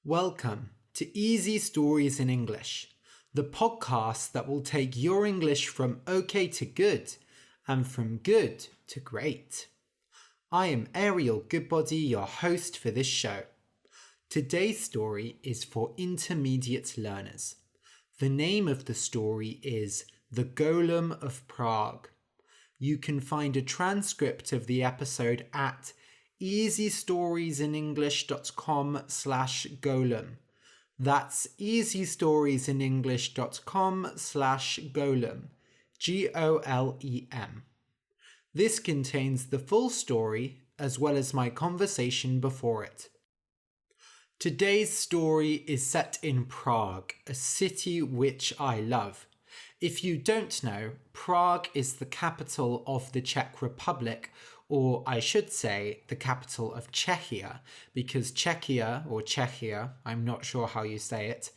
Welcome to Easy Stories in English, the podcast that will take your English from okay to good and from good to great. I am Ariel Goodbody, your host for this show. Today's story is for intermediate learners. The name of the story is The Golem of Prague. You can find a transcript of the episode at easystoriesinenglish.com/golem. That's easystoriesinenglish.com/golem. GOLEM. This contains the full story as well as my conversation before it. Today's story is set in Prague, a city which I love. If you don't know, Prague is the capital of the Czech Republic, or I should say the capital of Czechia, because Czechia, I'm not sure how you say it,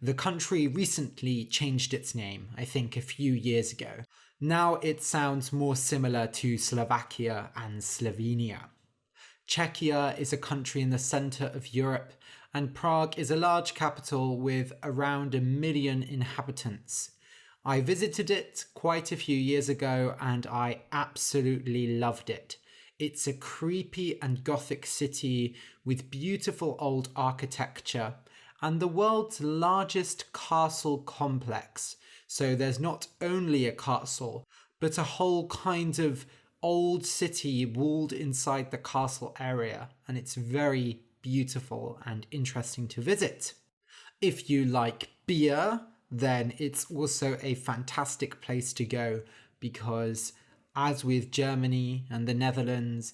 the country recently changed its name, I think a few years ago. Now it sounds more similar to Slovakia and Slovenia. Czechia is a country in the centre of Europe, and Prague is a large capital with around 1 million inhabitants. I visited it quite a few years ago and I absolutely loved it. It's a creepy and gothic city with beautiful old architecture and the world's largest castle complex. So there's not only a castle, but a whole kind of old city walled inside the castle area, and it's very beautiful and interesting to visit. If you like beer, then it's also a fantastic place to go because, as with Germany and the Netherlands,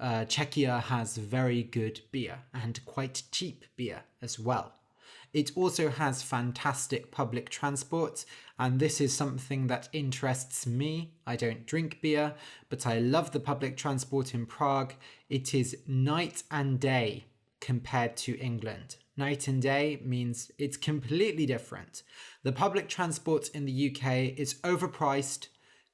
Czechia has very good beer and quite cheap beer as well. It also has fantastic public transport, and this is something that interests me. I don't drink beer, but I love the public transport in Prague. It is night and day compared to England. Night and day means it's completely different. The public transport in the UK is overpriced,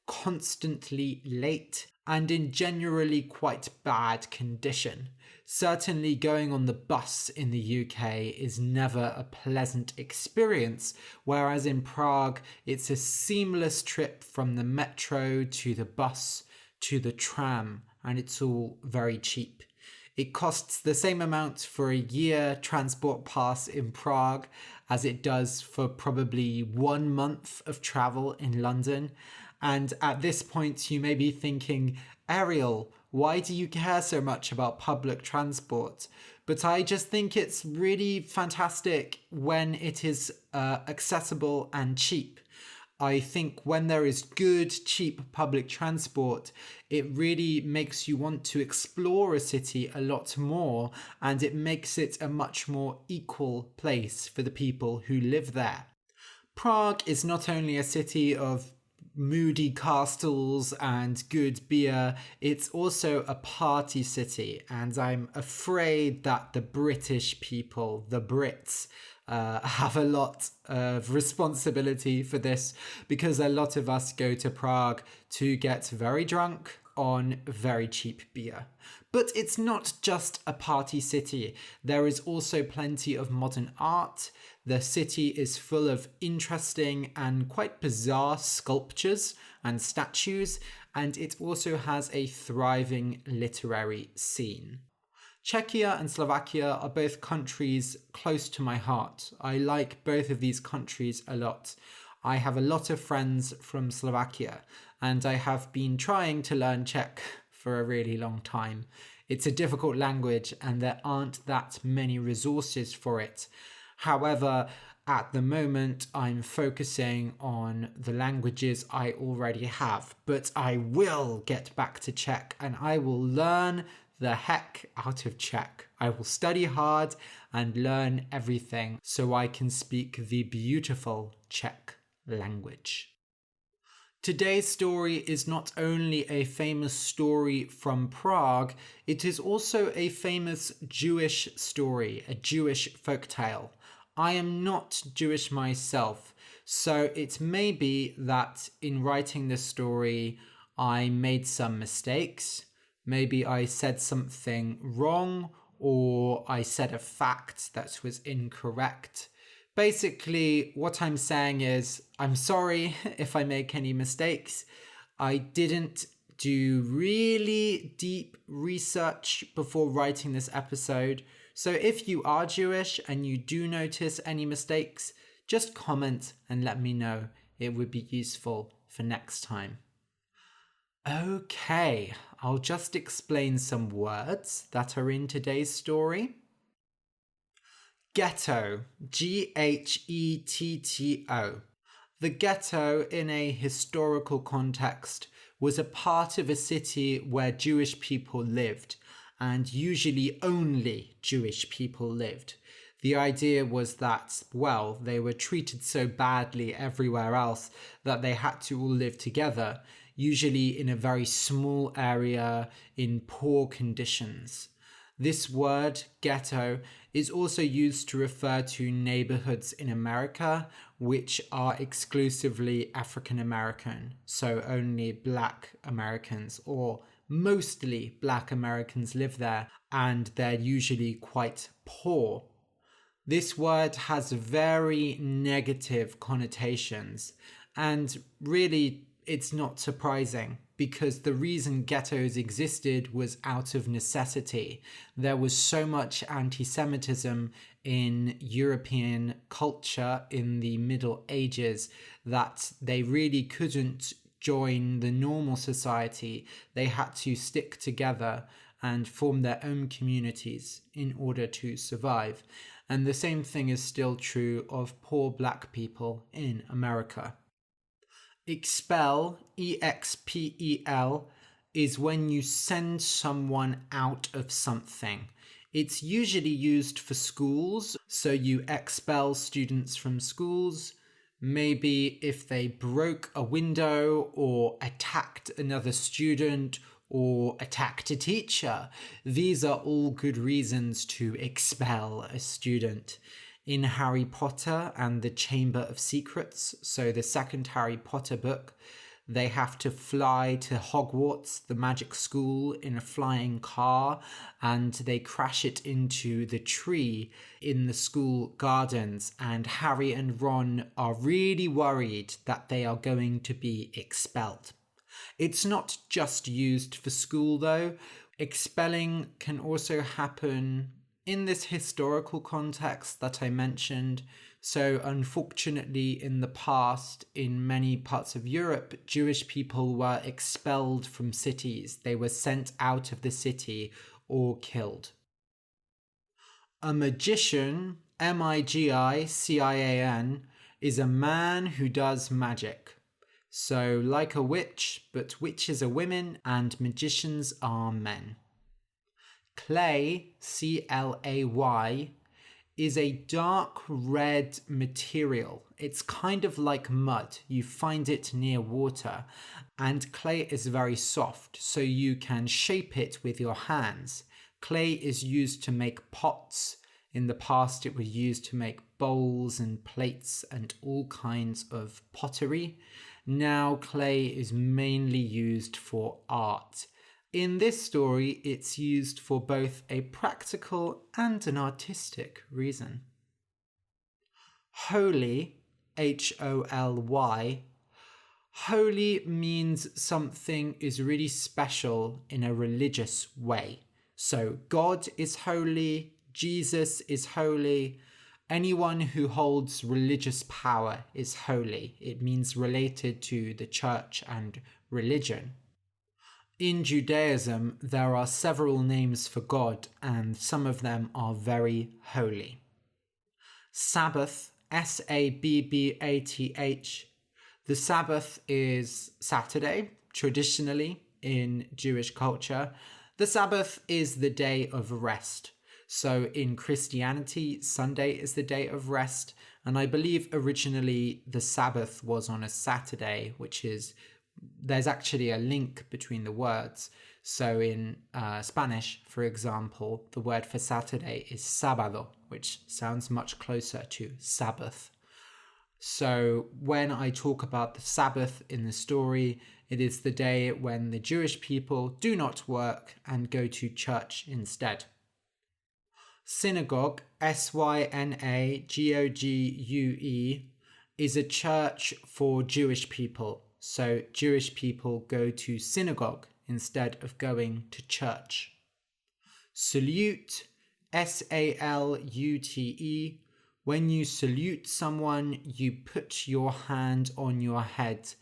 constantly late, and in generally quite bad condition. Certainly going on the bus in the UK is never a pleasant experience, whereas in Prague it's a seamless trip from the metro to the bus to the tram, and it's all very cheap. It costs the same amount for a year transport pass in Prague as it does for probably 1 month of travel in London. And at this point, you may be thinking, Ariel, why do you care so much about public transport? But I just think it's really fantastic when it is accessible and cheap. I think when there is good, cheap public transport, it really makes you want to explore a city a lot more, and it makes it a much more equal place for the people who live there. Prague is not only a city of moody castles and good beer, it's also a party city, and I'm afraid that the British people, the Brits, have a lot of responsibility for this because a lot of us go to Prague to get very drunk on very cheap beer. But it's not just a party city. There is also plenty of modern art. The city is full of interesting and quite bizarre sculptures and statues, and it also has a thriving literary scene. Czechia and Slovakia are both countries close to my heart. I like both of these countries a lot. I have a lot of friends from Slovakia, and I have been trying to learn Czech for a really long time. It's a difficult language, and there aren't that many resources for it. However, at the moment, I'm focusing on the languages I already have, but I will get back to Czech, and I will learn the heck out of Czech. I will study hard and learn everything so I can speak the beautiful Czech language. Today's story is not only a famous story from Prague, it is also a famous Jewish story, a Jewish folktale. I am not Jewish myself, so it may be that in writing this story I made some mistakes. Maybe I said something wrong or I said a fact that was incorrect. Basically, what I'm saying is, I'm sorry if I make any mistakes. I didn't do really deep research before writing this episode. So if you are Jewish and you do notice any mistakes, just comment and let me know. It would be useful for next time. Okay, I'll just explain some words that are in today's story. Ghetto, Ghetto. The ghetto, in a historical context, was a part of a city where Jewish people lived, and usually only Jewish people lived. The idea was that, well, they were treated so badly everywhere else that they had to all live together, usually in a very small area in poor conditions. This word, ghetto, is also used to refer to neighborhoods in America which are exclusively African American, so only Black Americans or mostly Black Americans live there, and they're usually quite poor. This word has very negative connotations, and really it's not surprising because the reason ghettos existed was out of necessity. There was so much anti-Semitism in European culture in the Middle Ages that they really couldn't join the normal society. They had to stick together and form their own communities in order to survive. And the same thing is still true of poor Black people in America. Expel, E-X-P-E-L, is when you send someone out of something. It's usually used for schools, so you expel students from schools. Maybe if they broke a window or attacked another student or attacked a teacher. These are all good reasons to expel a student. In Harry Potter and the Chamber of Secrets, so the second Harry Potter book, they have to fly to Hogwarts, the magic school, in a flying car, and they crash it into the tree in the school gardens, and Harry and Ron are really worried that they are going to be expelled. It's not just used for school though. Expelling can also happen in this historical context that I mentioned. So unfortunately, in the past, in many parts of Europe, Jewish people were expelled from cities. They were sent out of the city or killed. A magician, M-I-G-I-C-I-A-N, is a man who does magic. So like a witch, but witches are women and magicians are men. Clay, C-L-A-Y, is a dark red material. It's kind of like mud. You find it near water. And clay is very soft, so you can shape it with your hands. Clay is used to make pots. In the past, it was used to make bowls and plates and all kinds of pottery. Now clay is mainly used for art. In this story, it's used for both a practical and an artistic reason. Holy, H-O-L-Y, holy means something is really special in a religious way. So God is holy, Jesus is holy. Anyone who holds religious power is holy. It means related to the church and religion. In Judaism, there are several names for God, and some of them are very holy. Sabbath, S-A-B-B-A-T-H. The Sabbath is Saturday, traditionally in Jewish culture. The Sabbath is the day of rest. So in Christianity, Sunday is the day of rest. And I believe originally the Sabbath was on a Saturday, there's actually a link between the words. So in Spanish, for example, the word for Saturday is sábado, which sounds much closer to Sabbath. So when I talk about the Sabbath in the story, it is the day when the Jewish people do not work and go to church instead. Synagogue, Synagogue, is a church for Jewish people. So Jewish people go to synagogue instead of going to church. Salute, Salute. When you salute someone, you put your hand on your head,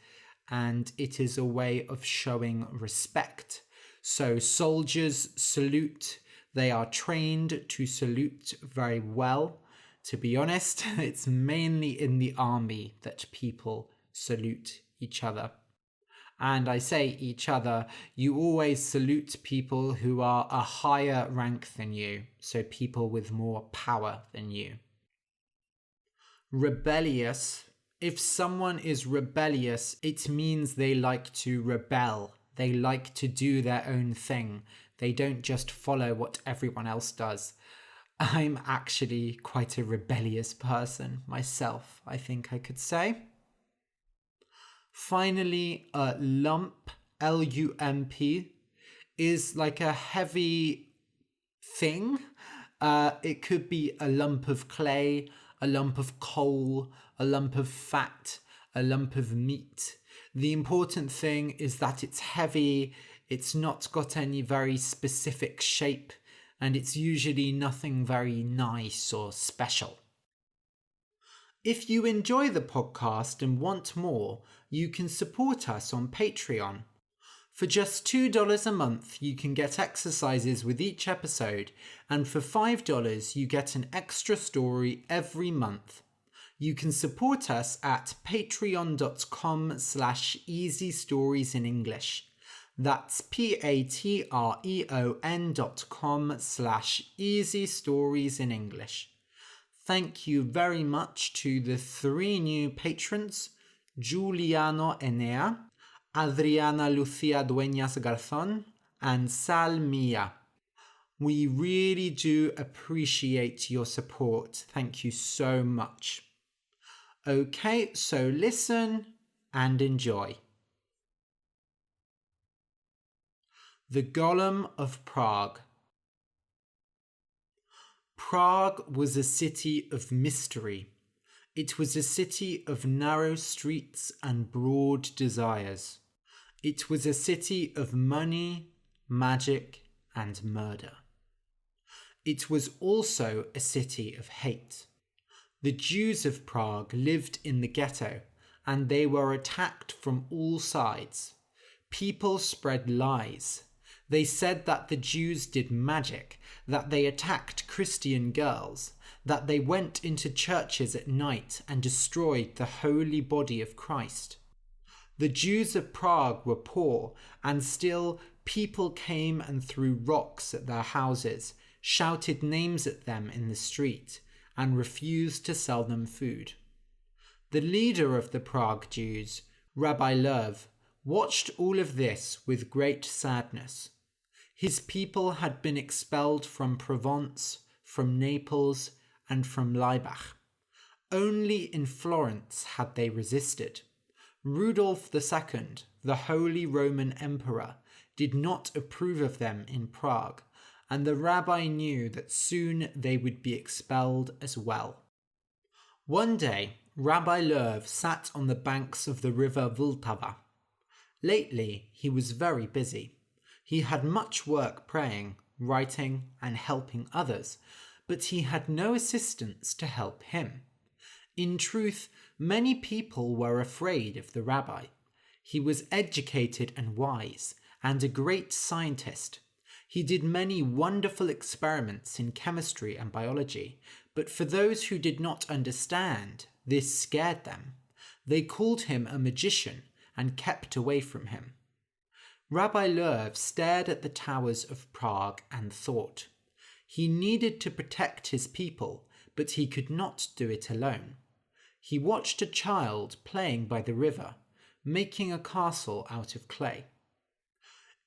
and it is a way of showing respect. So soldiers salute. They are trained to salute very well. To be honest, it's mainly in the army that people salute each other. And I say each other, you always salute people who are a higher rank than you, so people with more power than you. Rebellious. If someone is rebellious, it means they like to rebel. They like to do their own thing. They don't just follow what everyone else does. I'm actually quite a rebellious person myself, I think I could say. Finally, a lump, L-U-M-P, is like a heavy thing. It could be a lump of clay, a lump of coal, a lump of fat, a lump of meat. The important thing is that it's heavy, it's not got any very specific shape, and it's usually nothing very nice or special. If you enjoy the podcast and want more, you can support us on Patreon. For just $2 a month, you can get exercises with each episode, and for $5, you get an extra story every month. You can support us at patreon.com/easystoriesinenglish. That's patreon.com/easystoriesinenglish. Thank you very much to the 3 new patrons, Giuliano Enea, Adriana Lucia Dueñas Garzón, and Sal Mia. We really do appreciate your support. Thank you so much. Okay, so listen and enjoy. The Golem of Prague. Prague was a city of mystery. It was a city of narrow streets and broad desires. It was a city of money, magic, and murder. It was also a city of hate. The Jews of Prague lived in the Ghetto, and they were attacked from all sides. People spread lies. They said that the Jews did magic, that they attacked Christian girls, that they went into churches at night and destroyed the holy body of Christ. The Jews of Prague were poor, and still people came and threw rocks at their houses, shouted names at them in the street, and refused to sell them food. The leader of the Prague Jews, Rabbi Loew, watched all of this with great sadness. His people had been expelled from Provence, from Naples, and from Laibach. Only in Florence had they resisted. Rudolph II, the Holy Roman Emperor, did not approve of them in Prague, and the rabbi knew that soon they would be expelled as well. One day, Rabbi Loew sat on the banks of the river Vltava. Lately, he was very busy. He had much work praying, writing, and helping others, but he had no assistants to help him. In truth, many people were afraid of the rabbi. He was educated and wise, and a great scientist. He did many wonderful experiments in chemistry and biology, but for those who did not understand, this scared them. They called him a magician and kept away from him. Rabbi Loew stared at the towers of Prague and thought. He needed to protect his people, but he could not do it alone. He watched a child playing by the river, making a castle out of clay.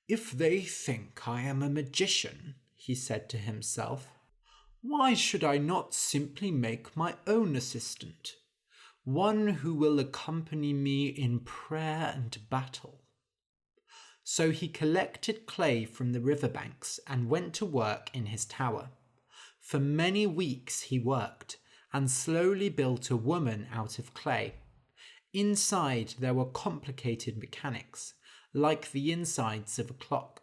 "If they think I am a magician," he said to himself, "why should I not simply make my own assistant, one who will accompany me in prayer and battle?" So he collected clay from the riverbanks and went to work in his tower. For many weeks he worked and slowly built a woman out of clay. Inside there were complicated mechanics, like the insides of a clock.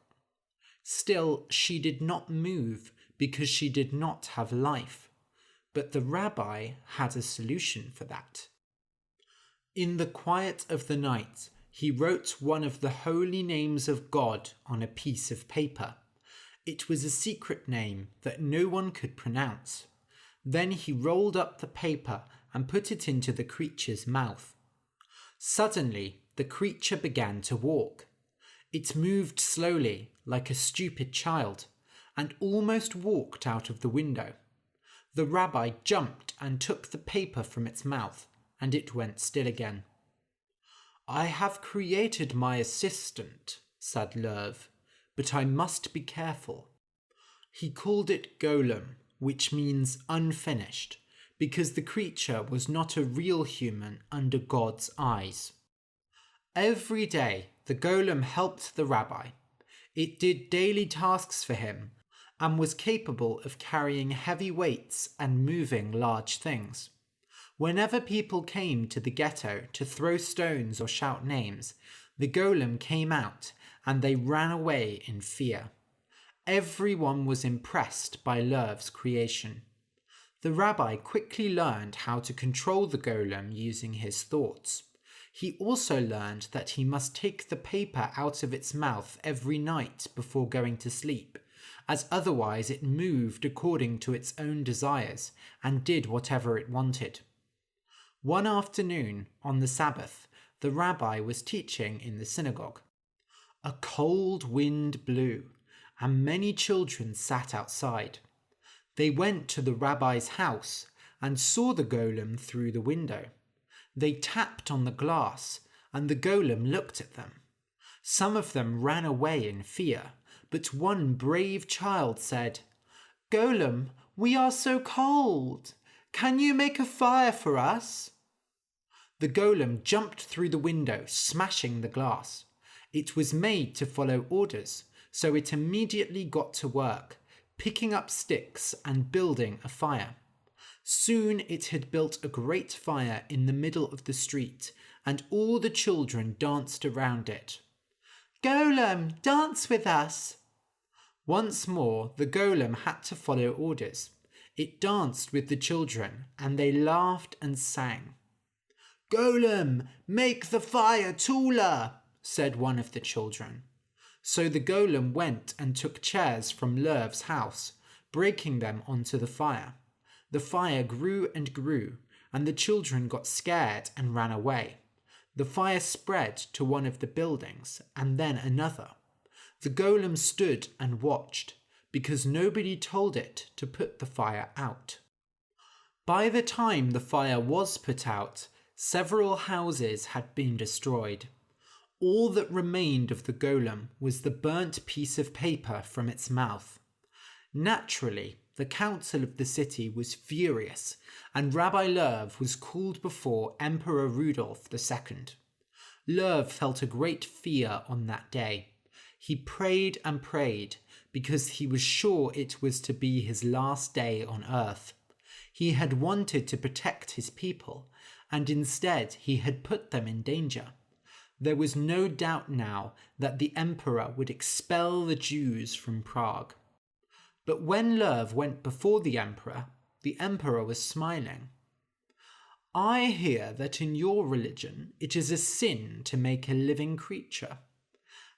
Still, she did not move because she did not have life. But the rabbi had a solution for that. In the quiet of the night, he wrote one of the holy names of God on a piece of paper. It was a secret name that no one could pronounce. Then he rolled up the paper and put it into the creature's mouth. Suddenly, the creature began to walk. It moved slowly, like a stupid child, and almost walked out of the window. The rabbi jumped and took the paper from its mouth, and it went still again. "I have created my assistant," said Loew, "but I must be careful." He called it Golem, which means unfinished, because the creature was not a real human under God's eyes. Every day, the golem helped the rabbi. It did daily tasks for him and was capable of carrying heavy weights and moving large things. Whenever people came to the ghetto to throw stones or shout names, the golem came out and they ran away in fear. Everyone was impressed by Loew's creation. The rabbi quickly learned how to control the golem using his thoughts. He also learned that he must take the paper out of its mouth every night before going to sleep, as otherwise it moved according to its own desires and did whatever it wanted. One afternoon, on the Sabbath, the rabbi was teaching in the synagogue. A cold wind blew, and many children sat outside. They went to the rabbi's house and saw the golem through the window. They tapped on the glass, and the golem looked at them. Some of them ran away in fear, but one brave child said, "Golem, we are so cold. Can you make a fire for us?" The golem jumped through the window, smashing the glass. It was made to follow orders, so it immediately got to work, picking up sticks and building a fire. Soon it had built a great fire in the middle of the street, and all the children danced around it. "Golem, dance with us!" Once more, the golem had to follow orders. It danced with the children, and they laughed and sang. "Golem, make the fire taller," said one of the children. So the golem went and took chairs from Loew's house, breaking them onto the fire. The fire grew and grew, and the children got scared and ran away. The fire spread to one of the buildings, and then another. The golem stood and watched, because nobody told it to put the fire out. By the time the fire was put out, several houses had been destroyed. All that remained of the golem was the burnt piece of paper from its mouth. Naturally, the council of the city was furious, and Rabbi Loew was called before Emperor Rudolph II. Loew felt a great fear on that day. He prayed and prayed, because he was sure it was to be his last day on earth. He had wanted to protect his people, and instead he had put them in danger. There was no doubt now that the emperor would expel the Jews from Prague. But when Loew went before the emperor was smiling. "I hear that in your religion it is a sin to make a living creature.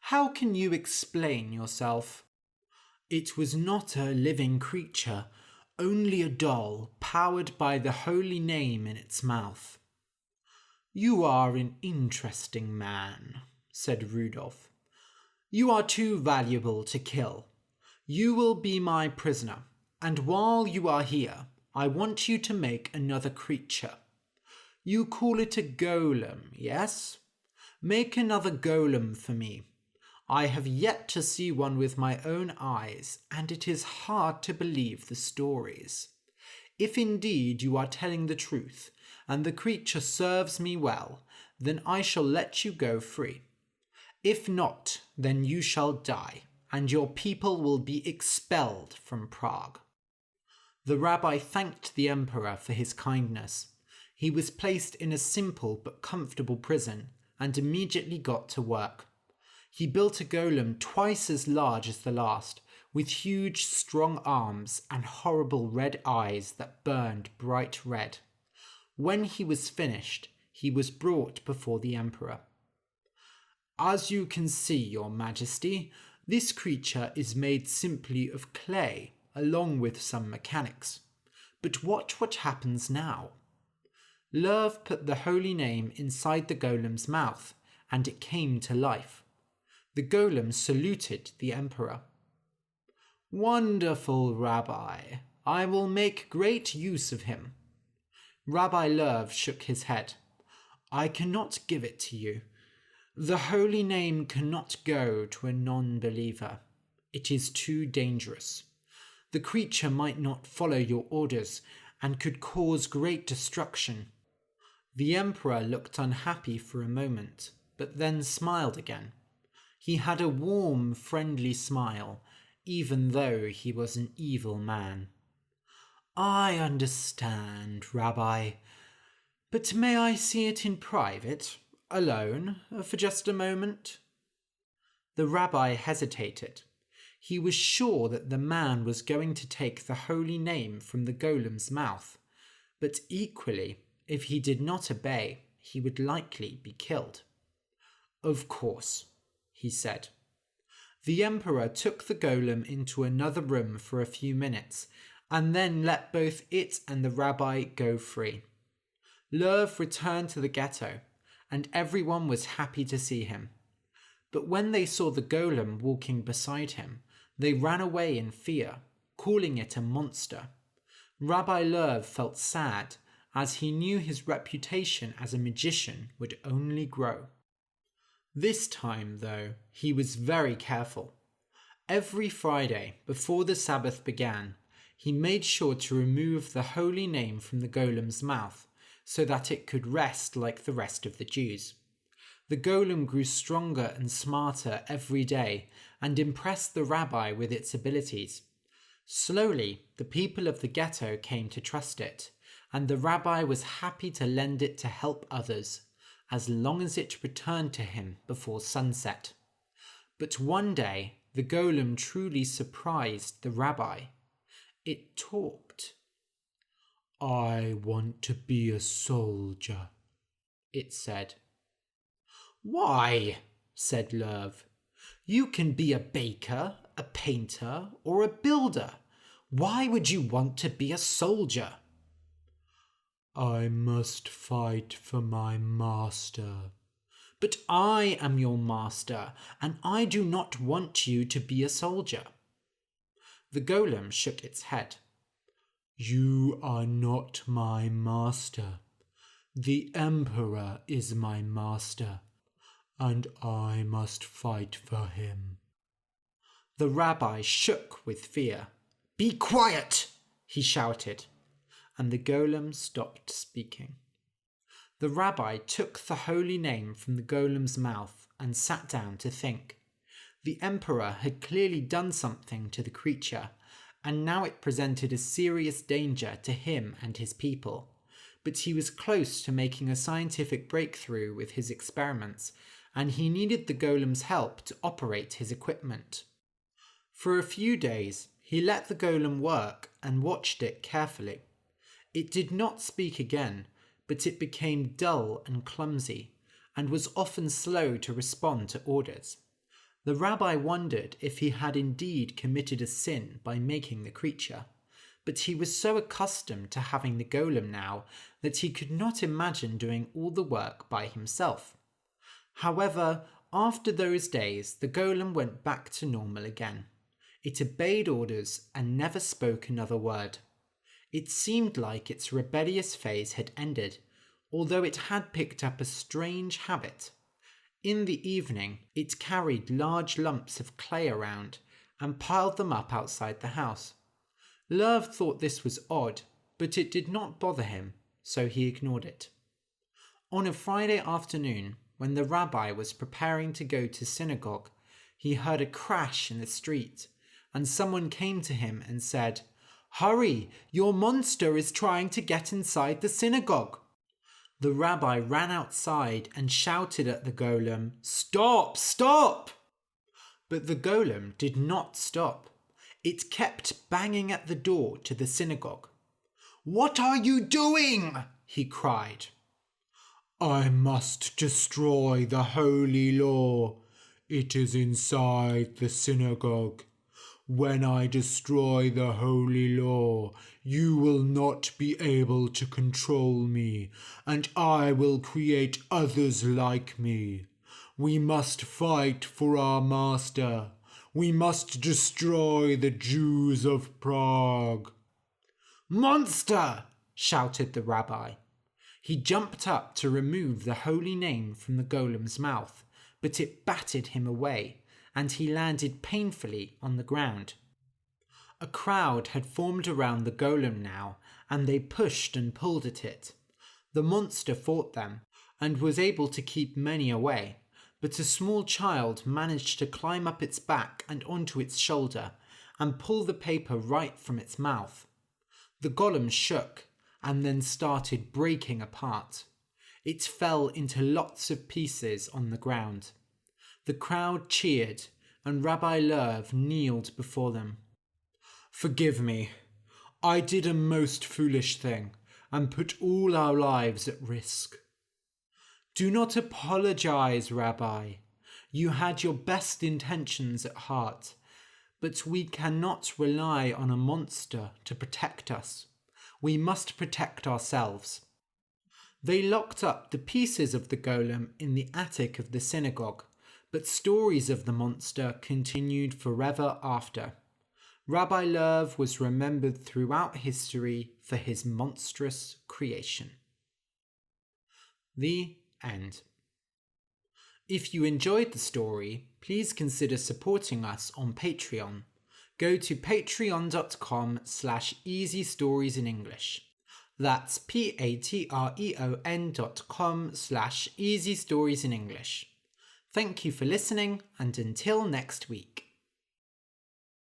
How can you explain yourself?" "It was not a living creature, only a doll powered by the holy name in its mouth." "You are an interesting man," said Rudolph. "You are too valuable to kill. You will be my prisoner, and while you are here, I want you to make another creature. You call it a golem, yes? Make another golem for me. I have yet to see one with my own eyes, and it is hard to believe the stories. If indeed you are telling the truth, and the creature serves me well, then I shall let you go free. If not, then you shall die, and your people will be expelled from Prague." The rabbi thanked the emperor for his kindness. He was placed in a simple but comfortable prison and immediately got to work. He built a golem twice as large as the last, with huge, strong arms and horrible red eyes that burned bright red. When he was finished, he was brought before the emperor. "As you can see, your majesty, this creature is made simply of clay, along with some mechanics. But watch what happens now." Loew put the holy name inside the golem's mouth, and it came to life. The golem saluted the emperor. "Wonderful, Rabbi. I will make great use of him." Rabbi Loew shook his head. "I cannot give it to you. The holy name cannot go to a non-believer. It is too dangerous. The creature might not follow your orders and could cause great destruction." The emperor looked unhappy for a moment, but then smiled again. He had a warm, friendly smile, even though he was an evil man. "I understand, Rabbi, but may I see it in private, alone, for just a moment?" The rabbi hesitated. He was sure that the man was going to take the holy name from the golem's mouth, but equally, if he did not obey, he would likely be killed. "Of course," he said. The emperor took the golem into another room for a few minutes, and then let both it and the rabbi go free. Loew returned to the ghetto, and everyone was happy to see him. But when they saw the golem walking beside him, they ran away in fear, calling it a monster. Rabbi Loew felt sad, as he knew his reputation as a magician would only grow. This time, though, he was very careful. Every Friday, before the Sabbath began, he made sure to remove the holy name from the golem's mouth, so that it could rest like the rest of the Jews. The golem grew stronger and smarter every day and impressed the rabbi with its abilities. Slowly, the people of the ghetto came to trust it, and the rabbi was happy to lend it to help others, as long as it returned to him before sunset. But one day, the golem truly surprised the rabbi. It talked. "I want to be a soldier," it said. "Why?" said Loew. "You can be a baker, a painter, or a builder. Why would you want to be a soldier?" "I must fight for my master." "But I am your master, and I do not want you to be a soldier." The golem shook its head. "You are not my master. The emperor is my master, and I must fight for him." The rabbi shook with fear. "Be quiet!" he shouted, and the golem stopped speaking. The rabbi took the holy name from the golem's mouth and sat down to think. The emperor had clearly done something to the creature, and now it presented a serious danger to him and his people. But he was close to making a scientific breakthrough with his experiments, and he needed the golem's help to operate his equipment. For a few days, he let the golem work and watched it carefully. It did not speak again, but it became dull and clumsy, and was often slow to respond to orders. The rabbi wondered if he had indeed committed a sin by making the creature, but he was so accustomed to having the golem now that he could not imagine doing all the work by himself. However, after those days, the golem went back to normal again. It obeyed orders and never spoke another word. It seemed like its rebellious phase had ended, although it had picked up a strange habit. In the evening, it carried large lumps of clay around and piled them up outside the house. Loew thought this was odd, but it did not bother him, so he ignored it. On a Friday afternoon, when the rabbi was preparing to go to synagogue, he heard a crash in the street, and someone came to him and said, Hurry, your monster is trying to get inside the synagogue. The rabbi ran outside and shouted at the golem, "Stop! Stop!" But the golem did not stop. It kept banging at the door to the synagogue. "What are you doing?" he cried. "I must destroy the holy law. It is inside the synagogue. When I destroy the holy law, you will not be able to control me, and I will create others like me. We must fight for our master. We must destroy the Jews of Prague." "Monster!" shouted the rabbi. He jumped up to remove the holy name from the golem's mouth, but it battered him away, and he landed painfully on the ground. A crowd had formed around the golem now, and they pushed and pulled at it. The monster fought them, and was able to keep many away, but a small child managed to climb up its back and onto its shoulder, and pull the paper right from its mouth. The golem shook, and then started breaking apart. It fell into lots of pieces on the ground. The crowd cheered, and Rabbi Loew kneeled before them. "Forgive me. I did a most foolish thing, and put all our lives at risk." "Do not apologize, Rabbi. You had your best intentions at heart, but we cannot rely on a monster to protect us. We must protect ourselves." They locked up the pieces of the golem in the attic of the synagogue, but stories of the monster continued forever after. Rabbi Loew was remembered throughout history for his monstrous creation. The end. If you enjoyed the story, please consider supporting us on Patreon. Go to patreon.com/Easy Stories in English. That's patreon.com/Easy Stories in English. Thank you for listening, and until next week.